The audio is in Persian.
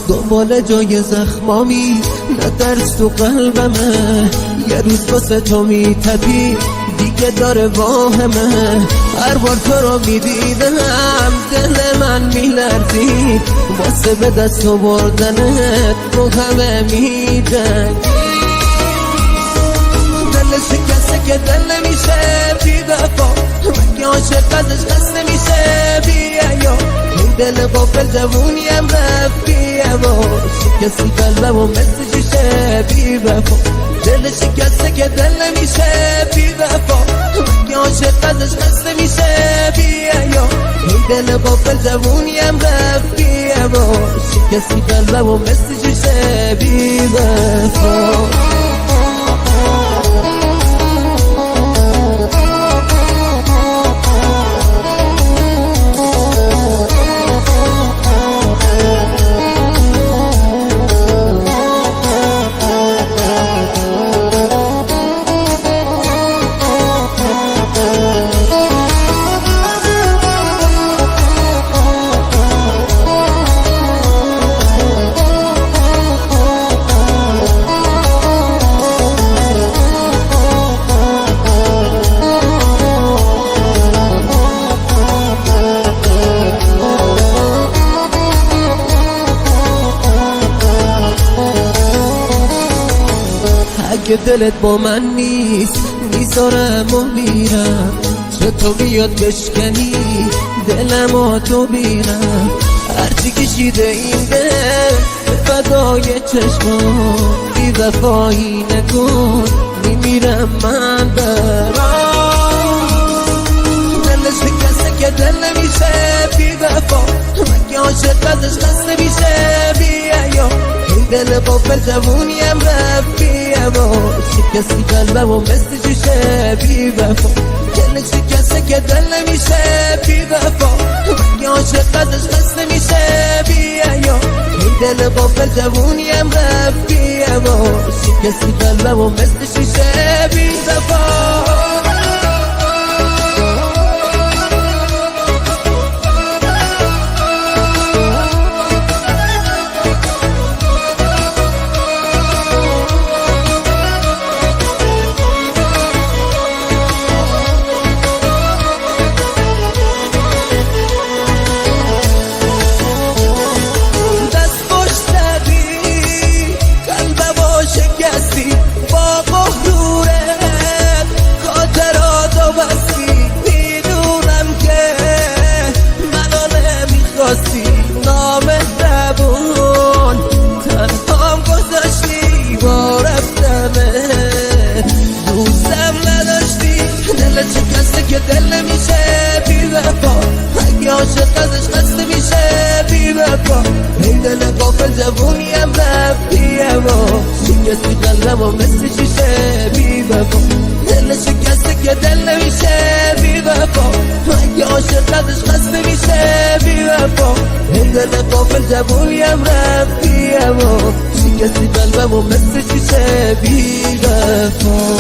دنبال جای زخمامی نترس تو قلبمه، یه روز واسه تو میتپی دیگه داره واهمه. هر بار تو رو میدیدم دل من میلرزید، واسه به دست آوردنت رو همه میجنگی. دل شکسته که دل نمیشه بی وفا، مگه عاشق ازش خسته نمیشه بی حیا. این دل غافل جوونیم رفت بی هوا، شکستی قلبم و مثل شیشه بی وفا. دل شکسته که دل نمیشه بی وفا، مگه عاشق ازش خسته میشه بی حیا. این دل غافل جوونیم رفت بی هوا، شکستی قلبم و مثل شیشه بی وفا. اگه دلت با من نیست میذارم و میرم، چطور بیاد بشکنی دلم و تو بیرم. هرچی کشیده این دل به فدای چشمام، بی وفایی نکن میمیرم من برام. دل شکسته که دل نمیشه بی وفا، مگه عاشق ازش خسته میشه بی حیا. این دل غافل جوونیم رفت بی هوا، شکستی قلبم و مثل شیشه بی وفا. دل شکسته که دل نمیشه بی وفا، مگه عاشق ازش خسته میشه بی حیا. این دل غافل جوونیم رفت بی هوا، شکستی قلبم و مثل شیشه بی وفا. نام زبون تنهام گذاشتی با رفتمه، دوستم نداشتی. دل شکسته که دل نمیشه بی وفا، اگه عاشق ازش خسته میشه بی وفا. این دل غافل جوونیم رفت بی هوا، شکستی قلبم و مثل شیشه بی وفا. دل شکسته که دل نمیشه بی وفا، اگه عاشق ازش خسته میشه بی وفا. این دل غافل جوونیم رفت بی هوا، شکستی قلبم و مثل شیشه بی وفا.